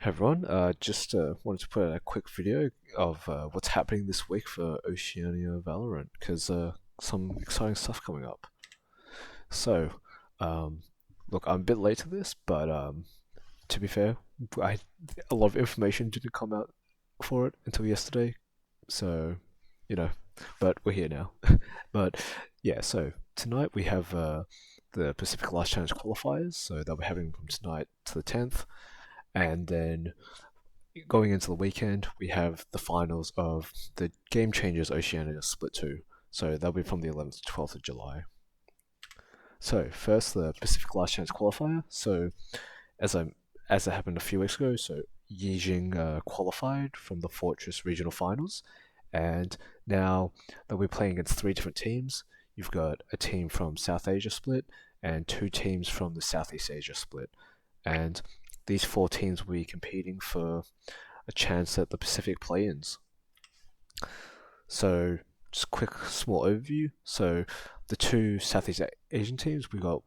Everyone, just wanted to put out a quick video of what's happening this week for Oceania Valorant, because some exciting stuff coming up. So, um, look, I'm a bit late to this, but to be fair, I, a lot of information didn't come out for it until yesterday, so, you know, but we're here now. But yeah, so tonight we have the Pacific Last Chance qualifiers, so they'll be having from tonight to the 10th, and then going into the weekend, we have the finals of the Game Changers Oceania Split 2. So they'll be from the 11th to 12th of July. So first, the Pacific Last Chance qualifier. So as I as it happened a few weeks ago, so Jing qualified from the Fortress Regional Finals, and now they'll be playing against three different teams. You've got a team from South Asia Split and two teams from the Southeast Asia Split, and these four teams will be competing for a chance at the Pacific play-ins. So, just a quick small overview. So, the two Southeast Asian teams, we got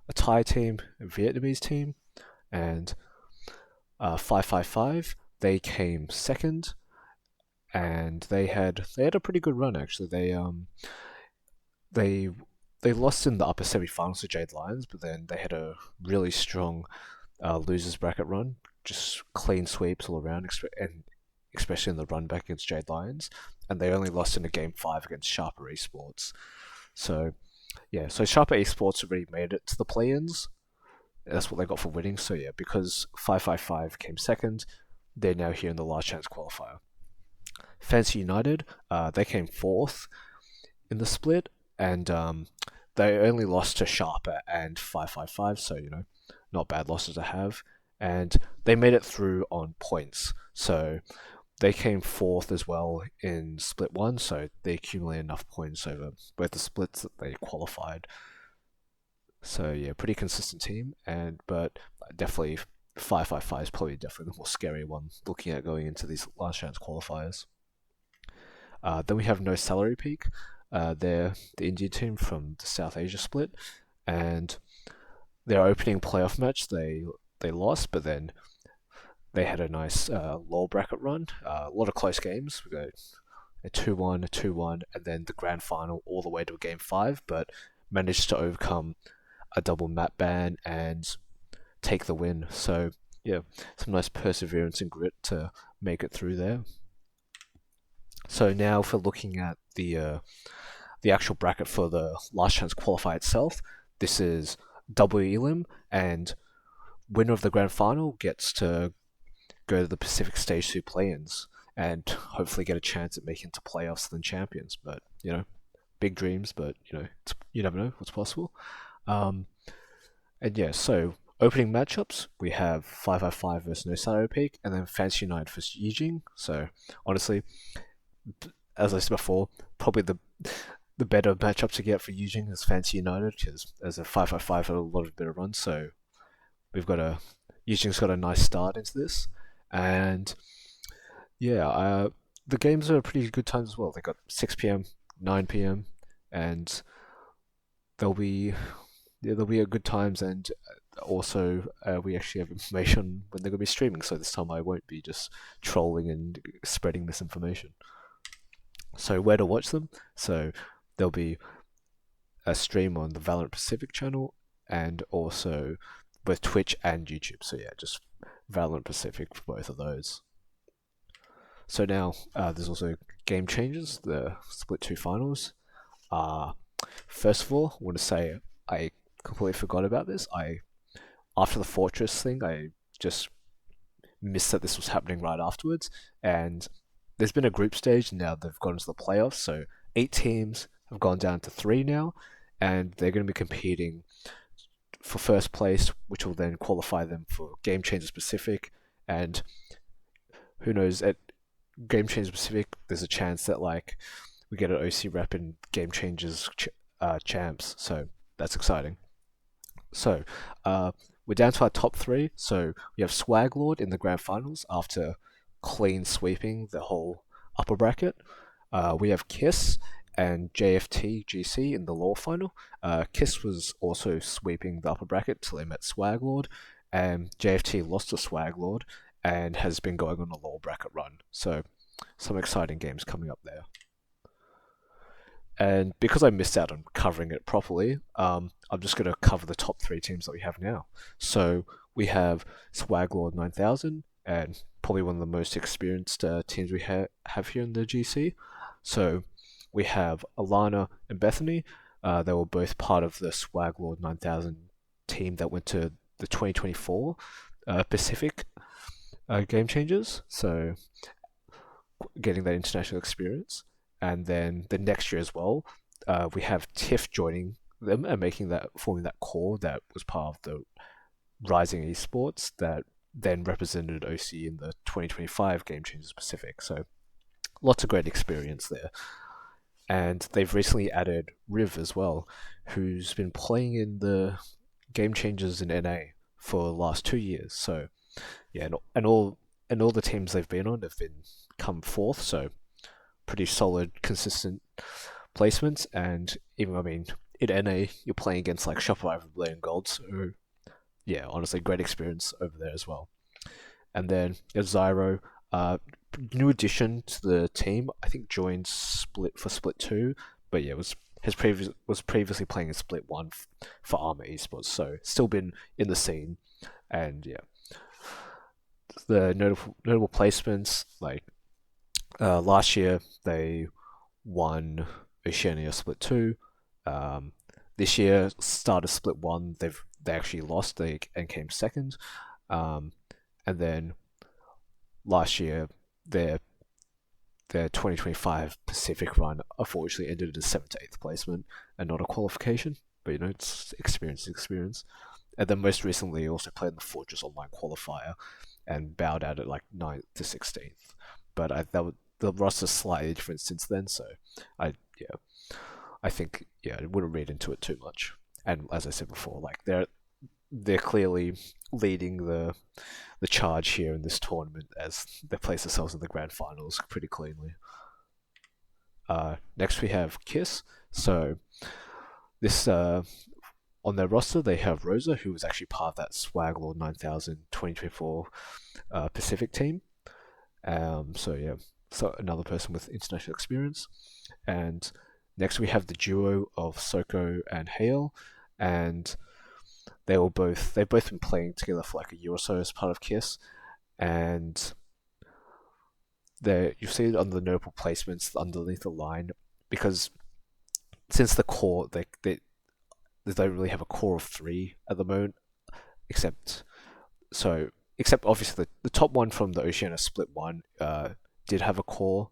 a Thai team, a Vietnamese team, and 555. They came second, and they had a pretty good run actually. They they lost in the upper semi-finals to Jade Lions, but then they had a really strong losers bracket run, just clean sweeps all around, and especially in the run back against Jade Lions, and they only lost in a game 5 against Sharper Esports. So yeah, so Sharper Esports already made it to the play-ins. That's what they got for winning. So yeah, because 555 came second, they're now here in the last chance qualifier. Fancy United, they came fourth in the split, and they only lost to Sharper and 555, so not bad losses to have. And they made it through on points, so they came fourth as well in split 1, so they accumulated enough points over both the splits that they qualified. So yeah, pretty consistent team, but definitely 555 is probably definitely the more scary one looking at going into these last chance qualifiers. Then we have No Salary Peak. They're the Indian team from the South Asia split, and their opening playoff match they lost, but then they had a nice lower bracket run. A lot of close games. We got a 2-1, a 2-1, and then the grand final all the way to a game 5, but managed to overcome a double map ban and take the win. So yeah, some nice perseverance and grit to make it through there. So now, for looking at the actual bracket for the last chance qualifier itself, this is double elim, and winner of the grand final gets to go to the Pacific Stage 2 play-ins and hopefully get a chance at making it to playoffs and champions. But big dreams, but you never know what's possible. And yeah, so opening matchups, we have 555 versus No Salary Peak, and then Fancy United versus Yijing. So honestly, as I said before, probably the better matchup to get for Yijing is Fancy United, because as a 555 had a lot of better runs, so Yijing's got a nice start into this, and yeah, the games are pretty good times as well. They got 6 p.m., 9 p.m., and there'll be a good times, and also we actually have information when they're going to be streaming, so this time I won't be just trolling and spreading misinformation. So where to watch them? So there'll be a stream on the Valorant Pacific channel, and also both Twitch and YouTube. So yeah, just Valorant Pacific for both of those. So now there's also Game Changers, the Split 2 finals. First of all, I want to say I completely forgot about this. After the Fortress thing, I just missed that this was happening right afterwards, and there's been a group stage, and now they've gone into the playoffs, so 8 teams have gone down to 3 now, and they're going to be competing for first place, which will then qualify them for Game Changers Pacific, and who knows, at Game Changers Pacific, there's a chance that we get an OC rep in Game Changers champs, so that's exciting. So, we're down to our top 3, so we have Swag Lord in the grand finals after clean sweeping the whole upper bracket. We have Kiss and JFT GC in the lower final. Kiss was also sweeping the upper bracket till they met Swag Lord, and JFT lost to Swag Lord, and has been going on a lower bracket run. So some exciting games coming up there. And because I missed out on covering it properly, I'm just going to cover the top three teams that we have now. So we have Swaglord 9000, and probably one of the most experienced teams we have here in the GC. So we have Alana and Bethany. They were both part of the Swaglord 9000 team that went to the 2024 Pacific Game Changers. So getting that international experience. And then the next year as well, we have Tiff joining them and forming that core that was part of the rising esports that then represented OCE in the 2025 Game Changers Pacific. So lots of great experience there. And they've recently added Riv as well, who's been playing in the Game Changers in NA for the last 2 years. So yeah, and all the teams they've been on have been come fourth. So pretty solid, consistent placements. And even, I mean, in NA, you're playing against like Shopify, Blade and Gold. So yeah, honestly, great experience over there as well. And then Zyro, new addition to the team. I think joined Split 2, but yeah, was previously playing in Split 1 for Armor Esports. So still been in the scene. And yeah, the notable placements, like last year they won Oceania Split 2. This year started Split 1. They actually lost and came second. And then last year their 2025 Pacific run unfortunately ended as 7th to 8th placement and not a qualification. But it's experience. And then most recently also played in the Fortress Online qualifier and bowed out at like 9th to 16th. But the roster's slightly different since then, so I think I wouldn't read into it too much. And as I said before, like they're clearly leading the charge here in this tournament as they place themselves in the grand finals pretty cleanly. Next we have Kiss. So this on their roster they have Rosa, who was actually part of that Swaglord 9000 2024 Pacific team. So another person with international experience. And next we have the duo of Soko and Hale, and they've both been playing together for like a year or so as part of KISS, and you see it on the notable placements underneath the line, because since the core they don't really have a core of 3 at the moment, except obviously the top one from the Oceania Split 1 did have a core,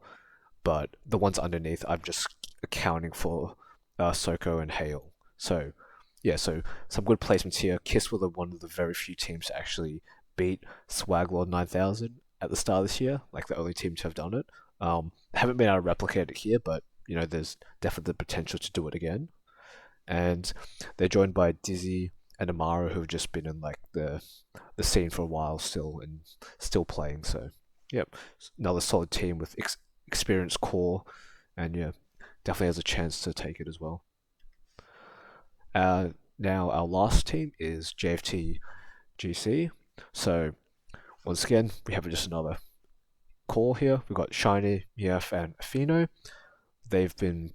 but the ones underneath I'm just accounting for Soko and Hale. So yeah, so some good placements here. KISS were one of the very few teams to actually beat Swaglord 9000 at the start of this year, like the only team to have done it. Haven't been able to replicate it here, but there's definitely the potential to do it again. And they're joined by Dizzy and Amara, who have just been in like the scene for a while still and still playing. So yep, another solid team with experienced core, and yeah, definitely has a chance to take it as well. Now our last team is JFT GC. So once again, we have just another core here. We've got Shiny, Mief, and Afino. They've been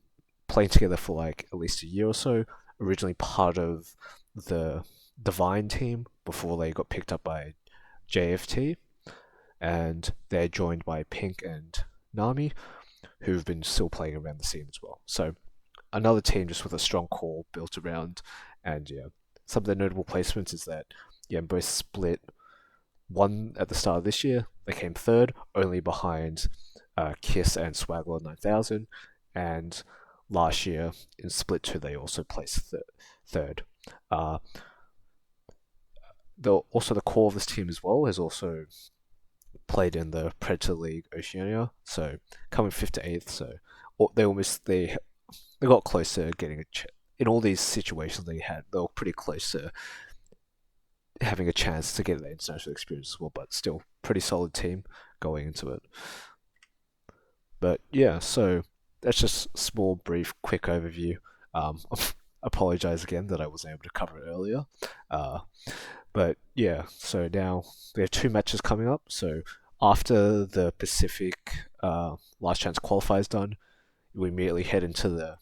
playing together for like at least a year or so. Originally part of the Divine team before they got picked up by JFT, and they're joined by Pink and Nami, who've been still playing around the scene as well. So another team just with a strong core built around, and yeah, some of the notable placements is that both Split 1 at the start of this year. They came third, only behind KISS and Swaglord 9000, and last year in Split 2 they also placed third. Also the core of this team as well has also played in the Predator League Oceania, so coming 5th to 8th. So they got close to getting in all these situations they were pretty close to having a chance to get that international experience as well, but still pretty solid team going into it. But yeah, so that's just a small, brief, quick overview. Apologize again that I wasn't able to cover it earlier. But yeah, so now we have two matches coming up. So after the Pacific last chance qualifiers done, we immediately head into the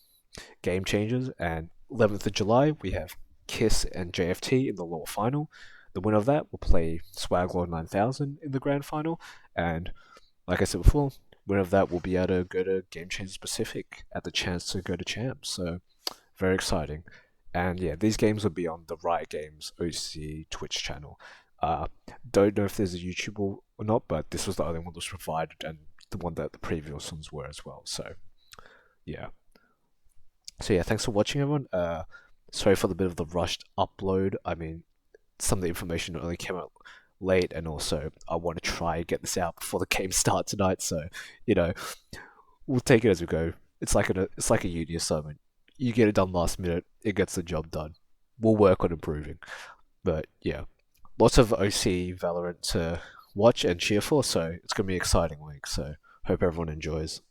game changers. And 11th of July, we have Kiss and JFT in the lower final. The winner of that will play Swaglord 9000 in the grand final. And like I said before, winner of that will be able to go to Game Changers Pacific at the chance to go to champs. So very exciting. And yeah, these games will be on the Riot Games OCE Twitch channel. Uh, don't know if there's a YouTube or not, but this was the only one that was provided and the one that the previous ones were as well. So yeah. So yeah, thanks for watching, everyone. Sorry for the bit of the rushed upload. I mean, some of the information only came out late, and also I want to try and get this out before the game starts tonight. So you know, we'll take it as we go. It's like a uni assignment. You get it done last minute, it gets the job done. We'll work on improving. But yeah, lots of OC Valorant to watch and cheer for. So it's gonna be an exciting week. So hope everyone enjoys.